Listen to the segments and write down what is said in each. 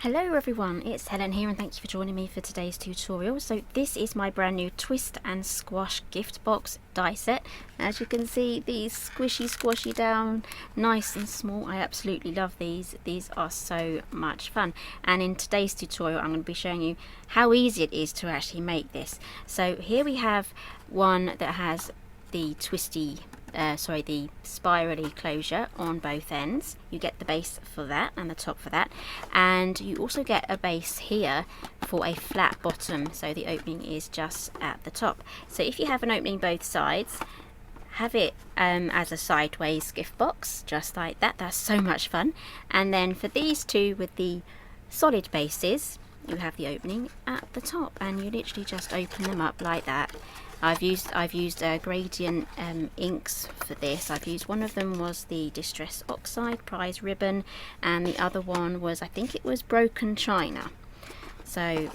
Hello everyone, it's Helen here and thank you for joining me for today's tutorial. So this is my brand new Twist and Squash gift box die set. As you can see, these squishy down, nice and small. I absolutely love these. These are so much fun. And in today's tutorial, I'm going to be showing you how easy it is to actually make this. So here we have one that has the the spirally closure on both ends. You get the base for that and the top for that, and you also get a base here for a flat bottom, so the opening is just at the top. So if you have an opening both sides, have it as a sideways gift box just like that. That's so much fun. And then for these two with the solid bases, you have the opening at the top and you literally just open them up like that. I've used gradient inks for this. I've used, one of them was the Distress Oxide Prize Ribbon, and the other one was, I think it was Broken China. So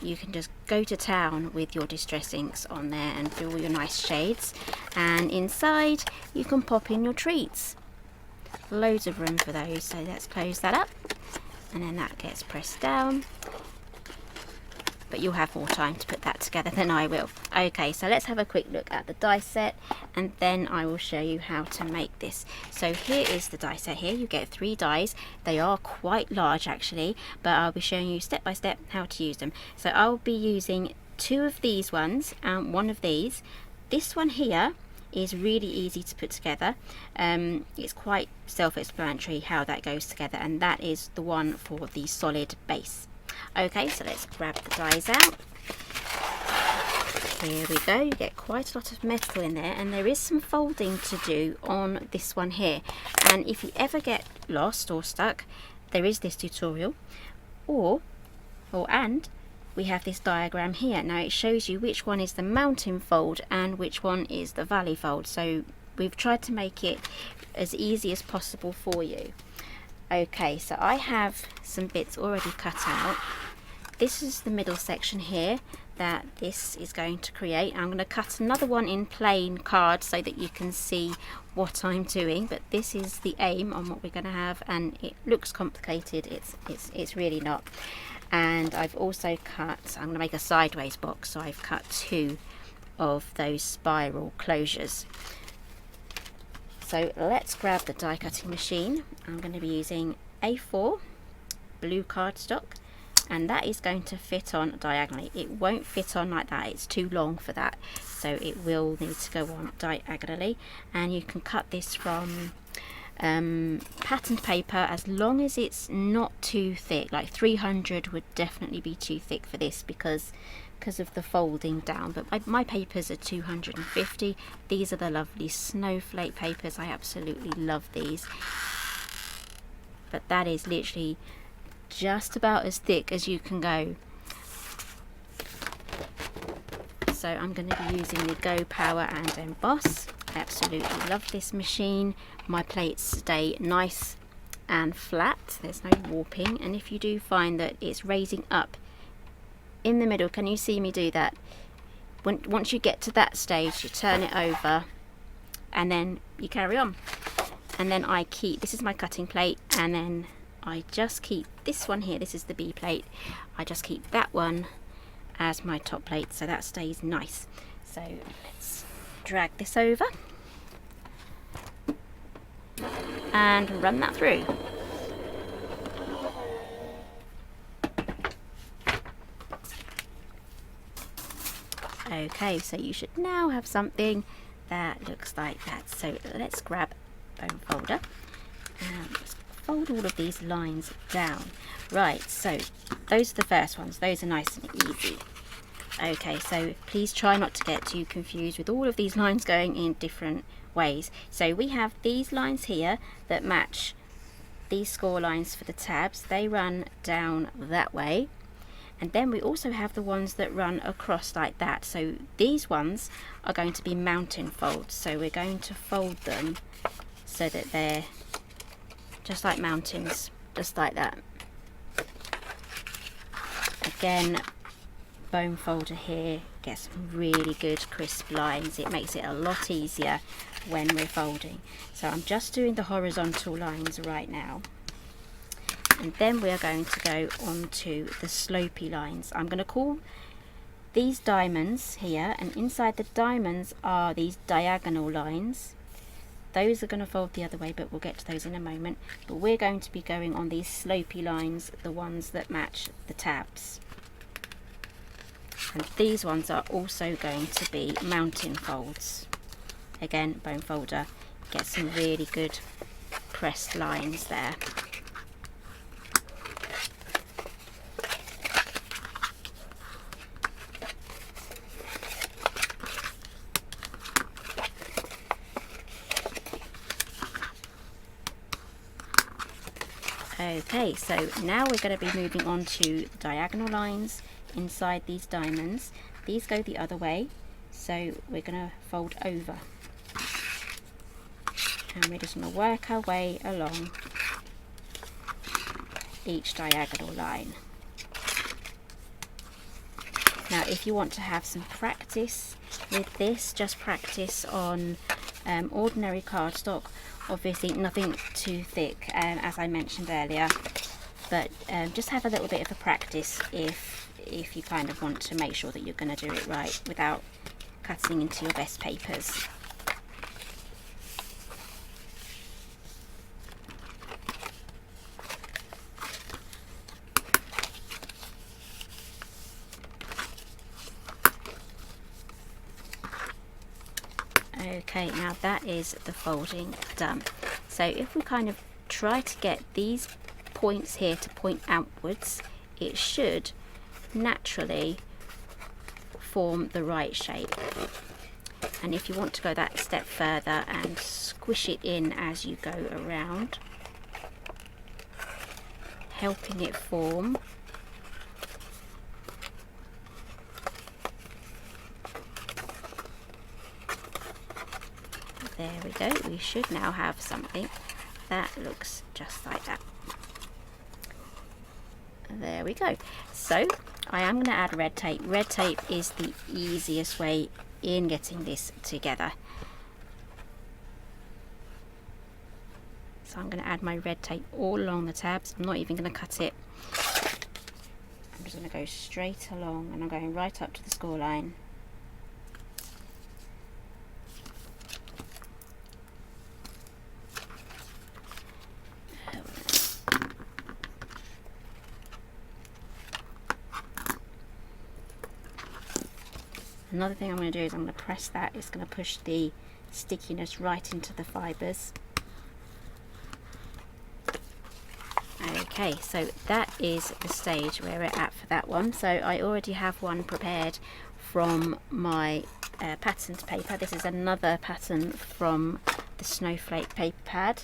you can just go to town with your distress inks on there and do all your nice shades, and inside you can pop in your treats. Loads of room for those. So let's close that up, and then that gets pressed down. But you'll have more time to put that together than I will. Okay, so let's have a quick look at the die set and then I will show you how to make this. So here is the die set here. You get 3 dies. They are quite large actually, but I'll be showing you step by step how to use them. So I'll be using 2 of these ones and 1 of these. This one here is really easy to put together. It's quite self-explanatory how that goes together, and that is the one for the solid base. Okay, so let's grab the dies out. Here we go. You get quite a lot of metal in there, and there is some folding to do on this one here. And if you ever get lost or stuck, there is this tutorial, and we have this diagram here. Now it shows you which one is the mountain fold and which one is the valley fold. So we've tried to make it as easy as possible for you. Okay, so I have some bits already cut out. This is the middle section here that this is going to create. I'm going to cut another one in plain card so that you can see what I'm doing, but this is the aim on what we're going to have, and it looks complicated. It's really not. And I've also cut, I'm going to make a sideways box, so I've cut 2 of those spiral closures. So let's grab the die cutting machine. I'm going to be using A4 blue cardstock, and that is going to fit on diagonally. It won't fit on like that, it's too long for that, so it will need to go on diagonally. And you can cut this from patterned paper as long as it's not too thick. Like 300 would definitely be too thick for this because of the folding down, but my papers are 250. These are the lovely snowflake papers. I absolutely love these, but that is literally just about as thick as you can go. So I'm going to be using the Go Power and Emboss. I absolutely love this machine. My plates stay nice and flat, there's no warping, and if you do find that it's raising up in the middle, can you see me do that? Once you get to that stage, you turn it over and then you carry on. And then I keep, this is my cutting plate, and then I just keep this one here, this is the B plate, I just keep that one as my top plate, so that stays nice. So let's drag this over and run that through. Okay, so you should now have something that looks like that. So let's grab a bone folder and just fold all of these lines down. Right, so those are the first ones. Those are nice and easy. Okay, so please try not to get too confused with all of these lines going in different ways. So we have these lines here that match these score lines for the tabs. They run down that way. And then we also have the ones that run across like that. So these ones are going to be mountain folds. So we're going to fold them so that they're just like mountains, just like that. Again, bone folder here gets really good crisp lines. It makes it a lot easier when we're folding. So I'm just doing the horizontal lines right now. And then we are going to go on to the slopey lines. I'm going to call these diamonds here, and inside the diamonds are these diagonal lines. Those are going to fold the other way, but we'll get to those in a moment. But we're going to be going on these slopey lines, the ones that match the tabs. And these ones are also going to be mountain folds. Again, bone folder, get some really good pressed lines there. Okay, so now we're going to be moving on to the diagonal lines inside these diamonds. These go the other way, so we're going to fold over. And we're just going to work our way along each diagonal line. Now, if you want to have some practice with this, just practice on ordinary cardstock. Obviously nothing too thick, as I mentioned earlier, but just have a little bit of a practice if you kind of want to make sure that you're going to do it right without cutting into your best papers. Okay, now that is the folding done. So if we kind of try to get these points here to point outwards, it should naturally form the right shape. And if you want to go that step further and squish it in as you go around, helping it form, there we go. We should now have something that looks just like that. There we go. So I am going to add red tape. Red tape is the easiest way in getting this together. So I'm going to add my red tape all along the tabs. I'm not even going to cut it. I'm just going to go straight along, and I'm going right up to the score line. Another thing I'm going to do is I'm going to press that. It's going to push the stickiness right into the fibres. Okay, so that is the stage where we're at for that one. So I already have one prepared from my patterned paper. This is another pattern from the snowflake paper pad.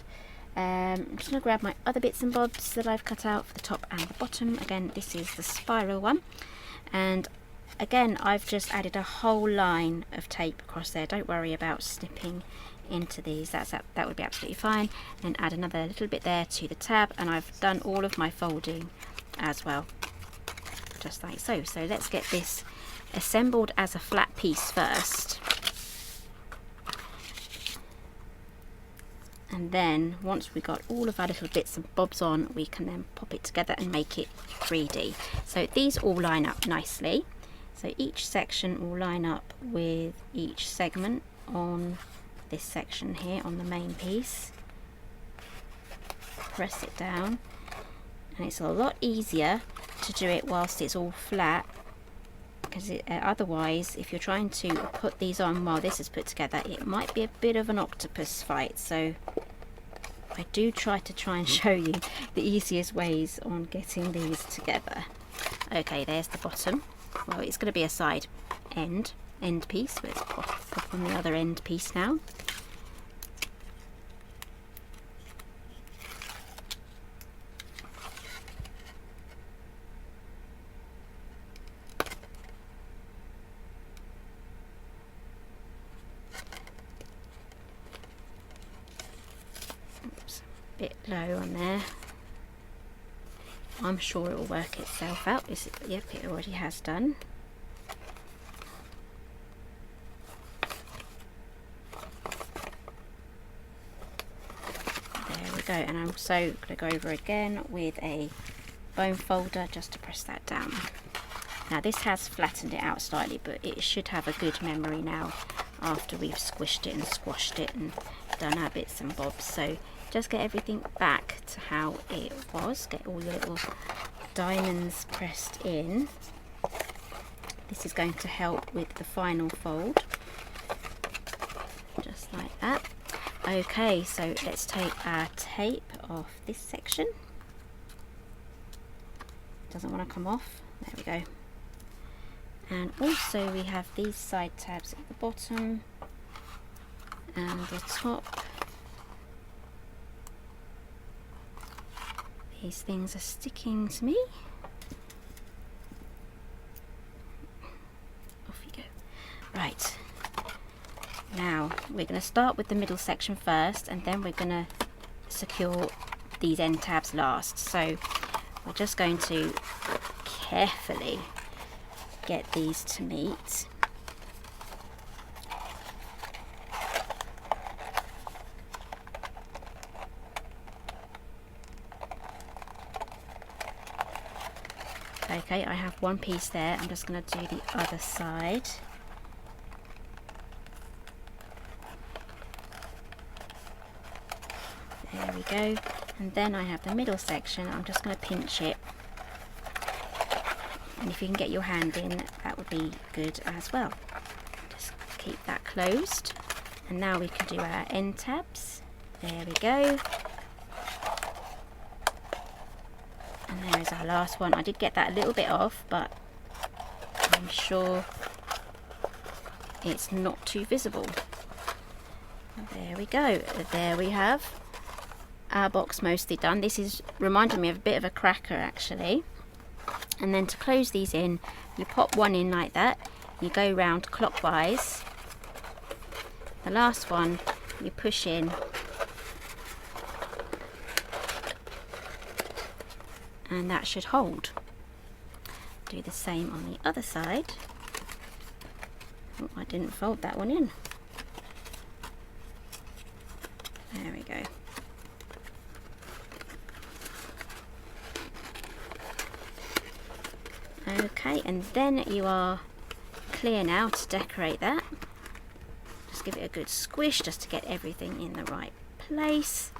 I'm just going to grab my other bits and bobs that I've cut out for the top and the bottom. Again, this is the spiral one, and again I've just added a whole line of tape across there. Don't worry about snipping into these, that would be absolutely fine. And add another little bit there to the tab, and I've done all of my folding as well, just like so. So let's get this assembled as a flat piece first, and then once we got all of our little bits and bobs on, we can then pop it together and make it 3D. So these all line up nicely. So each section will line up with each segment on this section here on the main piece. Press it down, and it's a lot easier to do it whilst it's all flat, because otherwise if you're trying to put these on while this is put together, it might be a bit of an octopus fight. So I do try and show you the easiest ways on getting these together. Okay, there's the bottom. Well, it's going to be a side end piece. Let's pop on the other end piece now. Oops, a bit low on there. I'm sure it will work itself out. Yep, it already has done. There we go. And I'm also going to go over again with a bone folder just to press that down. Now this has flattened it out slightly, but it should have a good memory now after we've squished it and squashed it and done our bits and bobs. So just get everything back to how it was. Get all your little diamonds pressed in. This is going to help with the final fold. Just like that. Okay, so let's take our tape off this section. Doesn't want to come off. There we go. And also we have these side tabs at the bottom and the top. These things are sticking to me. Off you go. Right. Now we're going to start with the middle section first, and then we're going to secure these end tabs last. So we're just going to carefully get these to meet. Okay, I have one piece there. I'm just going to do the other side. There we go. And then I have the middle section. I'm just going to pinch it. And if you can get your hand in, that would be good as well. Just keep that closed. And now we can do our end tabs. There we go. And there is our last one. I did get that a little bit off, but I'm sure it's not too visible. There we go. There we have our box mostly done. This is reminding me of a bit of a cracker actually. And then to close these in, you pop one in like that. You go round clockwise. The last one you push in. And that should hold. Do the same on the other side. Oh, I didn't fold that one in. There we go. Okay, and then you are clear now to decorate that. Just give it a good squish just to get everything in the right place.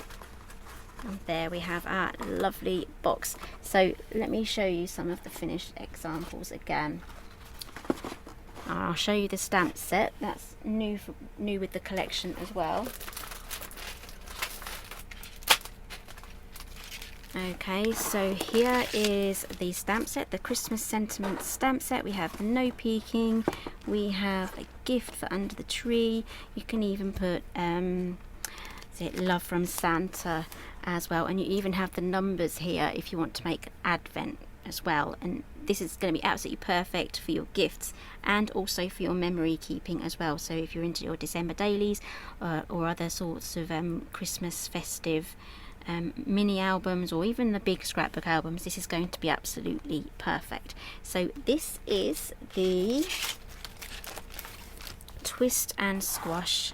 And there we have our lovely box. So let me show you some of the finished examples again. I'll show you the stamp set. That's new with the collection as well. Okay, so here is the stamp set, the Christmas sentiment stamp set. We have the no peeking, we have a gift for under the tree. You can even put is it love from Santa as well, and you even have the numbers here if you want to make advent as well. And this is going to be absolutely perfect for your gifts and also for your memory keeping as well. So if you're into your December dailies or other sorts of Christmas festive mini albums, or even the big scrapbook albums, this is going to be absolutely perfect. So this is the Twist and Squash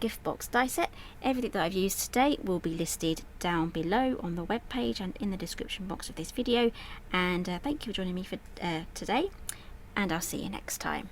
gift box die set. Everything that I've used today will be listed down below on the web page and in the description box of this video. And thank you for joining me for today, and I'll see you next time.